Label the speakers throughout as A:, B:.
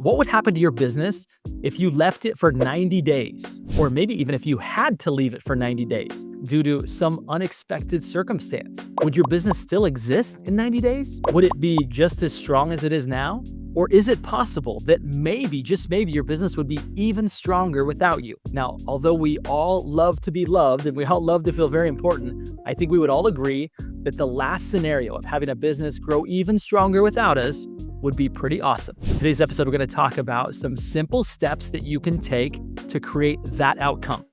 A: What would happen to your business if you left it for 90 days? Or maybe even if you had to leave it for 90 days due to some unexpected circumstance? Would your business still exist in 90 days? Would it be just as strong as it is now? Or is it possible that maybe, just maybe, your business would be even stronger without you? Now, although we all love to be loved and we all love to feel very important, I think we would all agree that the last scenario of having a business grow even stronger without us would be pretty awesome. In today's episode, we're going to talk about some simple steps that you can take to create that outcome.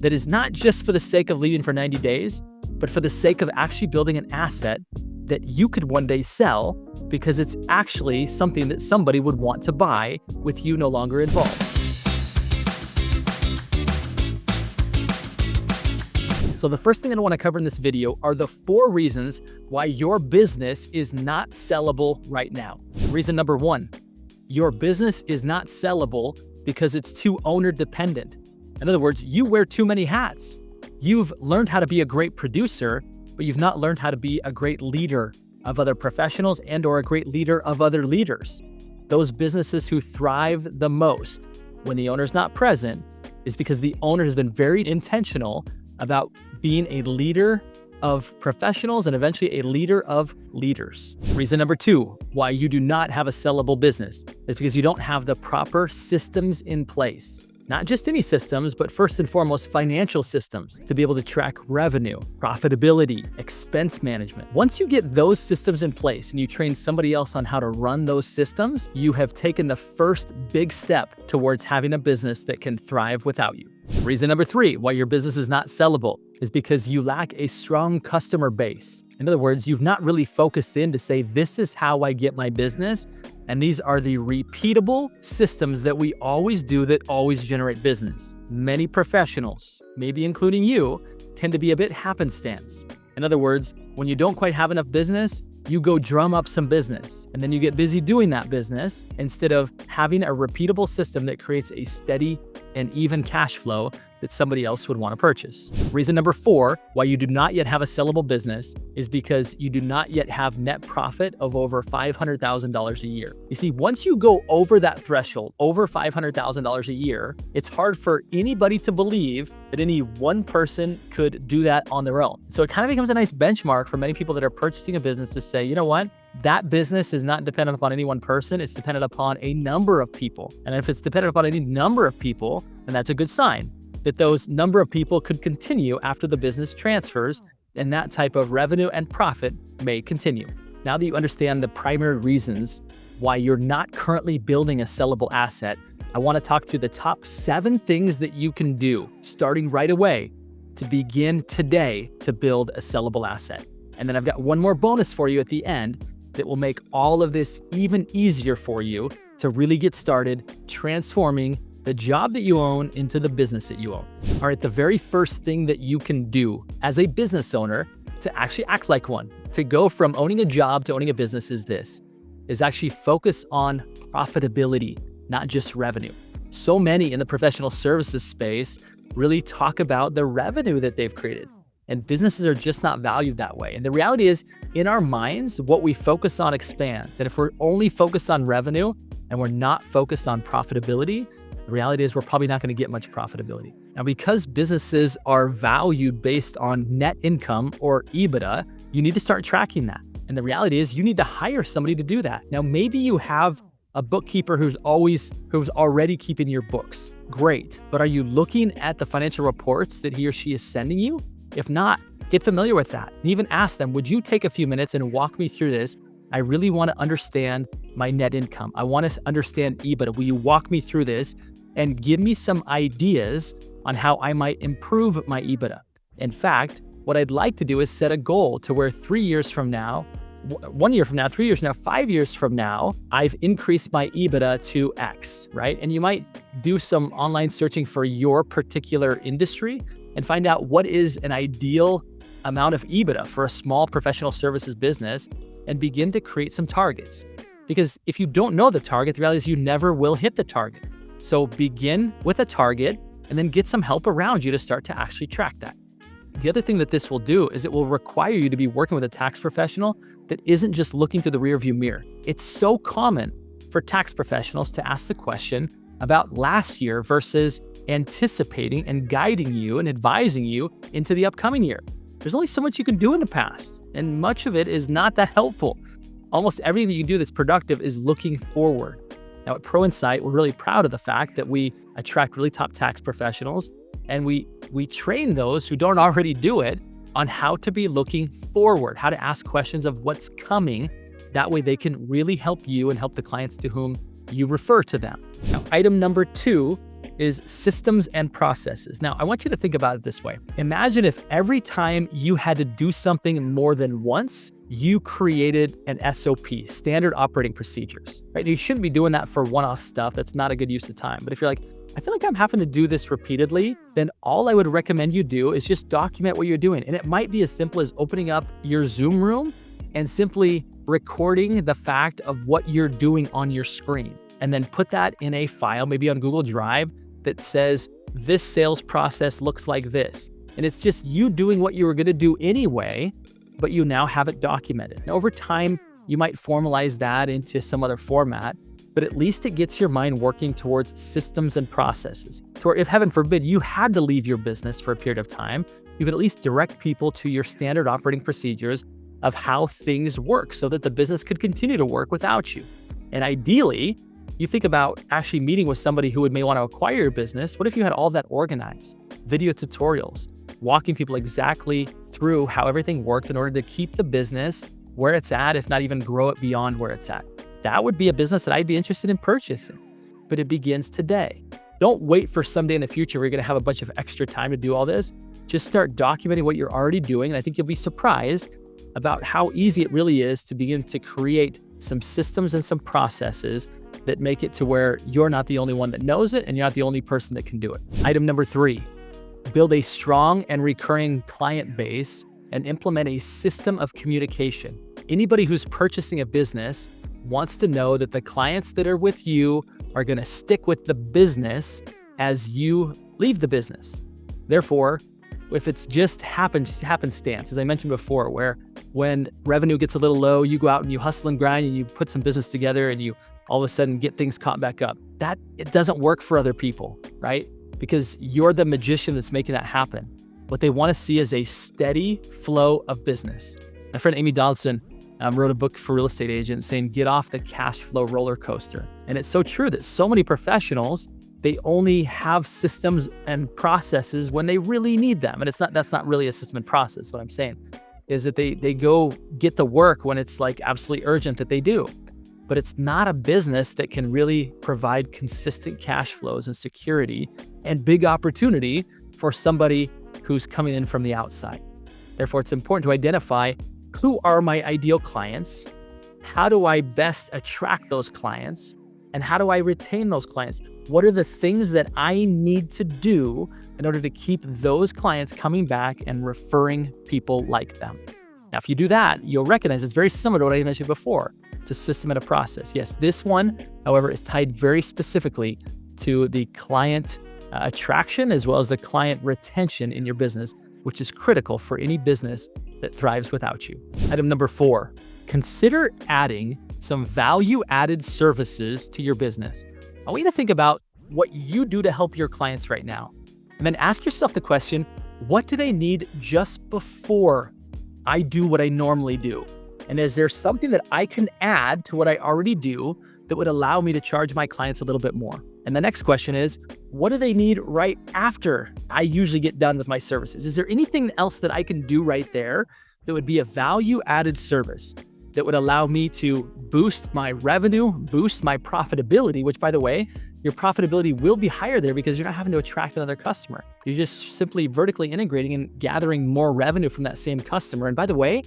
A: That is not just for the sake of leaving for 90 days, but for the sake of actually building an asset that you could one day sell because it's actually something that somebody would want to buy with you no longer involved. So the first thing I want to cover in this video are the 4 reasons why your business is not sellable right now. Reason number 1, your business is not sellable because it's too owner dependent. In other words, you wear too many hats. You've learned how to be a great producer, but you've not learned how to be a great leader of other professionals and/or a great leader of other leaders. Those businesses who thrive the most when the owner's not present is because the owner has been very intentional about being a leader of professionals and eventually a leader of leaders. Reason number 2, why you do not have a sellable business is because you don't have the proper systems in place. Not just any systems, but first and foremost, financial systems to be able to track revenue, profitability, expense management. Once you get those systems in place and you train somebody else on how to run those systems, you have taken the first big step towards having a business that can thrive without you. Reason number 3, why your business is not sellable is because you lack a strong customer base. In other words, you've not really focused in to say, this is how I get my business, and these are the repeatable systems that we always do that always generate business. Many professionals, maybe including you, tend to be a bit happenstance. In other words, when you don't quite have enough business, you go drum up some business, and then you get busy doing that business instead of having a repeatable system that creates a steady and even cash flow that somebody else would want to purchase. Reason number 4, why you do not yet have a sellable business is because you do not yet have net profit of over $500,000 a year. You see, once you go over that threshold, over $500,000 a year, it's hard for anybody to believe that any one person could do that on their own. So it kind of becomes a nice benchmark for many people that are purchasing a business to say, you know what? That business is not dependent upon any one person, it's dependent upon a number of people. And if it's dependent upon any number of people, then that's a good sign that those number of people could continue after the business transfers, and that type of revenue and profit may continue. Now that you understand the primary reasons why you're not currently building a sellable asset, I want to talk through the top 7 things that you can do starting right away to begin today to build a sellable asset. And then I've got one more bonus for you at the end that will make all of this even easier for you to really get started transforming the job that you own into the business that you own. All right, the very first thing that you can do as a business owner to actually act like one, to go from owning a job to owning a business is actually focus on profitability, not just revenue. So many in the professional services space really talk about the revenue that they've created, and businesses are just not valued that way. And the reality is, in our minds, what we focus on expands. And if we're only focused on revenue and we're not focused on profitability, the reality is we're probably not going to get much profitability. Now, because businesses are valued based on net income or EBITDA, you need to start tracking that. And the reality is you need to hire somebody to do that. Now, maybe you have a bookkeeper who's already keeping your books. Great. But are you looking at the financial reports that he or she is sending you? If not, get familiar with that. And even ask them, would you take a few minutes and walk me through this? I really want to understand my net income. I want to understand EBITDA. Will you walk me through this and give me some ideas on how I might improve my EBITDA? In fact, what I'd like to do is set a goal to where 3 years from now, 1 year from now, 3 years from now, 5 years from now, I've increased my EBITDA to X, right? And you might do some online searching for your particular industry and find out what is an ideal amount of EBITDA for a small professional services business and begin to create some targets. Because if you don't know the target, the reality is you never will hit the target. So begin with a target and then get some help around you to start to actually track that. The other thing that this will do is it will require you to be working with a tax professional that isn't just looking through the rearview mirror. It's so common for tax professionals to ask the question about last year versus anticipating and guiding you and advising you into the upcoming year. There's only so much you can do in the past, and much of it is not that helpful. Almost everything you can do that's productive is looking forward. Now at ProInsight, we're really proud of the fact that we attract really top tax professionals, and we train those who don't already do it on how to be looking forward, how to ask questions of what's coming. That way they can really help you and help the clients to whom you refer to them. Now, item number 2 is systems and processes. Now, I want you to think about it this way. Imagine if every time you had to do something more than once, you created an SOP, standard operating procedures, right? You shouldn't be doing that for one-off stuff. That's not a good use of time. But if you're like, I feel like I'm having to do this repeatedly, then all I would recommend you do is just document what you're doing. And it might be as simple as opening up your Zoom room and simply recording the fact of what you're doing on your screen, and then put that in a file, maybe on Google Drive, that says, this sales process looks like this. And it's just you doing what you were gonna do anyway, but you now have it documented. And over time, you might formalize that into some other format, but at least it gets your mind working towards systems and processes. So if heaven forbid you had to leave your business for a period of time, you could at least direct people to your standard operating procedures of how things work so that the business could continue to work without you. And ideally, you think about actually meeting with somebody who may want to acquire your business. What if you had all that organized? Video tutorials, walking people exactly through how everything worked in order to keep the business where it's at, if not even grow it beyond where it's at. That would be a business that I'd be interested in purchasing, but it begins today. Don't wait for someday in the future where you're going to have a bunch of extra time to do all this. Just start documenting what you're already doing. And I think you'll be surprised about how easy it really is to begin to create some systems and some processes that make it to where you're not the only one that knows it and you're not the only person that can do it. Item number 3, build a strong and recurring client base and implement a system of communication. Anybody who's purchasing a business wants to know that the clients that are with you are going to stick with the business as you leave the business. Therefore, if it's just happenstance, as I mentioned before, where when revenue gets a little low, you go out and you hustle and grind and you put some business together and you all of a sudden get things caught back up. That it doesn't work for other people, right? Because you're the magician that's making that happen. What they want to see is a steady flow of business. My friend Amy Donaldson wrote a book for real estate agents saying, get off the cash flow roller coaster. And it's so true that so many professionals, they only have systems and processes when they really need them. And that's not really a system and process. What I'm saying is that they go get the work when it's like absolutely urgent that they do. But it's not a business that can really provide consistent cash flows and security and big opportunity for somebody who's coming in from the outside. Therefore, it's important to identify who are my ideal clients, how do I best attract those clients, and how do I retain those clients? What are the things that I need to do in order to keep those clients coming back and referring people like them? Now, if you do that, you'll recognize it's very similar to what I mentioned before. It's a system and a process. Yes, this one, however, is tied very specifically to the client attraction as well as the client retention in your business, which is critical for any business that thrives without you. Item number 4, consider adding some value-added services to your business. I want you to think about what you do to help your clients right now. And then ask yourself the question, what do they need just before I do what I normally do? And is there something that I can add to what I already do that would allow me to charge my clients a little bit more? And the next question is, what do they need right after I usually get done with my services? Is there anything else that I can do right there that would be a value-added service that would allow me to boost my revenue, boost my profitability, which, by the way, your profitability will be higher there because you're not having to attract another customer. You're just simply vertically integrating and gathering more revenue from that same customer. And by the way,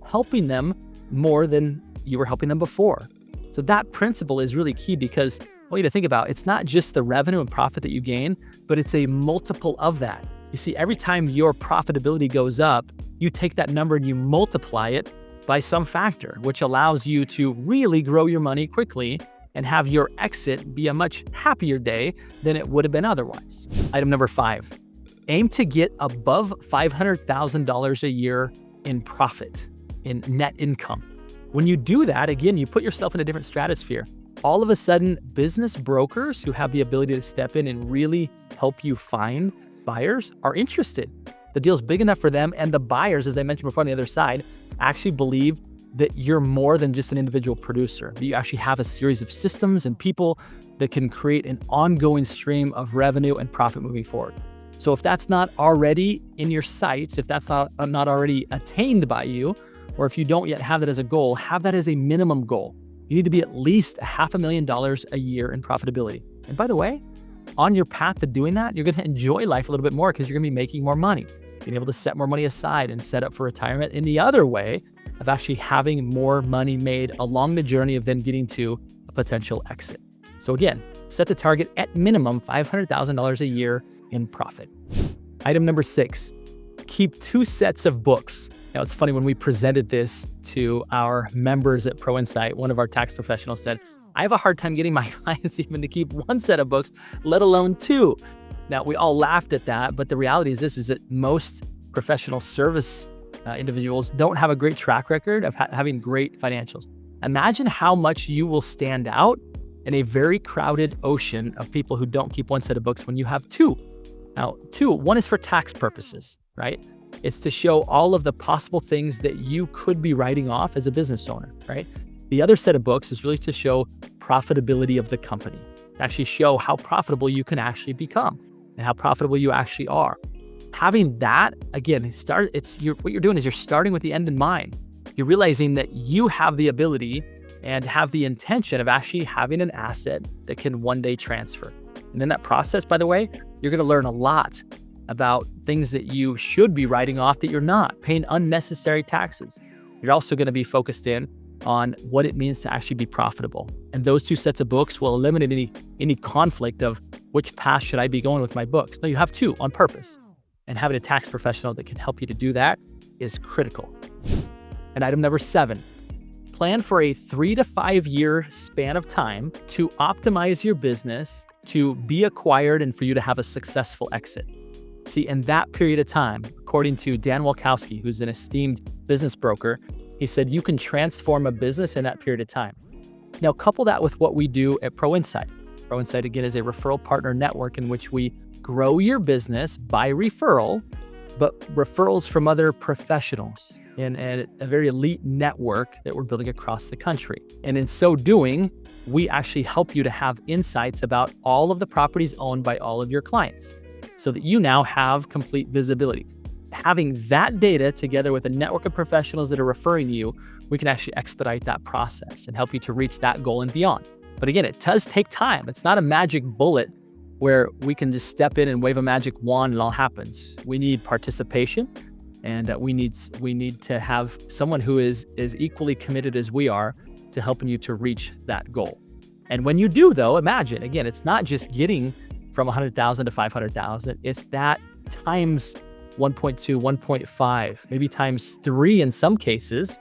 A: helping them more than you were helping them before. So that principle is really key because I want you to think about, it's not just the revenue and profit that you gain, but it's a multiple of that. You see, every time your profitability goes up, you take that number and you multiply it by some factor, which allows you to really grow your money quickly and have your exit be a much happier day than it would have been otherwise. Item number 5, aim to get above $500,000 a year in profit, in net income. When you do that, again, you put yourself in a different stratosphere. all of a sudden, business brokers who have the ability to step in and really help you find buyers are interested. The deal's big enough for them, and the buyers, as I mentioned before on the other side, actually believe that you're more than just an individual producer, that you actually have a series of systems and people that can create an ongoing stream of revenue and profit moving forward. So if that's not already in your sights, if that's not already attained by you, or if you don't yet have that as a goal, have that as a minimum goal. You need to be at least $500,000 a year in profitability. And by the way, on your path to doing that, you're going to enjoy life a little bit more because you're going to be making more money, being able to set more money aside and set up for retirement in the other way of actually having more money made along the journey of then getting to a potential exit. So again, set the target at minimum $500,000 a year in profit. Item number 6, keep 2 sets of books. Now, it's funny, when we presented this to our members at ProInsight, one of our tax professionals said, I have a hard time getting my clients even to keep 1 set of books, let alone 2. Now, we all laughed at that, but the reality is this, is that most professional service individuals don't have a great track record of having great financials. Imagine how much you will stand out in a very crowded ocean of people who don't keep 1 set of books when you have 2. Now, 1 is for tax purposes, right? It's to show all of the possible things that you could be writing off as a business owner, right? The other set of books is really to show profitability of the company, to actually show how profitable you can actually become and how profitable you actually are. Having that, again, what you're doing is you're starting with the end in mind. You're realizing that you have the ability and have the intention of actually having an asset that can one day transfer. And in that process, by the way, you're going to learn a lot about things that you should be writing off that you're not, paying unnecessary taxes. You're also going to be focused in on what it means to actually be profitable. And those 2 sets of books will eliminate any conflict of which path should I be going with my books. No, you have 2 on purpose. And having a tax professional that can help you to do that is critical. And item number 7, plan for a 3 to 5 year span of time to optimize your business, to be acquired, and for you to have a successful exit. See, in that period of time, according to Dan Walkowski, who's an esteemed business broker, he said you can transform a business in that period of time. Now, couple that with what we do at ProInsight. ProInsight, again, is a referral partner network in which we grow your business by referral, but referrals from other professionals in a very elite network that we're building across the country. And in so doing, we actually help you to have insights about all of the properties owned by all of your clients so that you now have complete visibility. Having that data together with a network of professionals that are referring you, we can actually expedite that process and help you to reach that goal and beyond. But again, it does take time. It's not a magic bullet where we can just step in and wave a magic wand and it all happens. We need participation, and we need to have someone who is equally committed as we are to helping you to reach that goal. And when you do, though, imagine, again, it's not just getting from 100,000 to 500,000. It's that times 1.2, 1.5, maybe times 3 in some cases,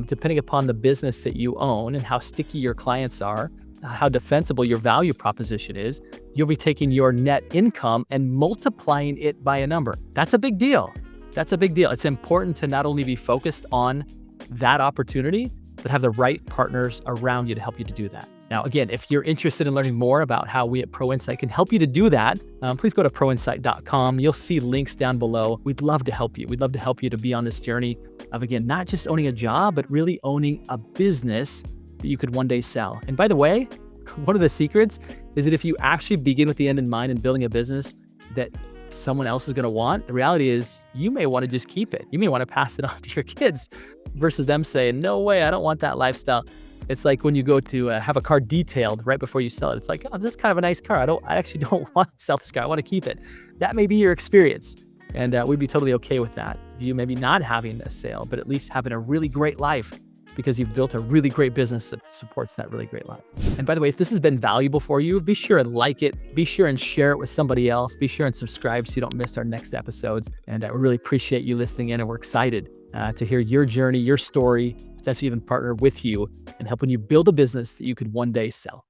A: depending upon the business that you own and how sticky your clients are, how defensible your value proposition is. You'll be taking your net income and multiplying it by a number. That's a big deal. That's a big deal. It's important to not only be focused on that opportunity, but have the right partners around you to help you to do that. Now, again, if you're interested in learning more about how we at ProInsight can help you to do that, please go to proinsight.com. You'll see links down below. We'd love to help you. We'd love to help you to be on this journey of, again, not just owning a job, but really owning a business that you could one day sell. And by the way, one of the secrets is that if you actually begin with the end in mind and building a business that someone else is going to want, the reality is you may want to just keep it. You may want to pass it on to your kids versus them saying, no way, I don't want that lifestyle. It's like when you go to have a car detailed right before you sell it. It's like, oh, this is kind of a nice car. I actually don't want to sell this car. I want to keep it. That may be your experience. And we'd be totally okay with that. You maybe not having a sale, but at least having a really great life because you've built a really great business that supports that really great life. And by the way, if this has been valuable for you, be sure and like it. Be sure and share it with somebody else. Be sure and subscribe so you don't miss our next episodes. And we really appreciate you listening in, and we're excited to hear your journey, your story, potentially even partner with you in helping you build a business that you could one day sell.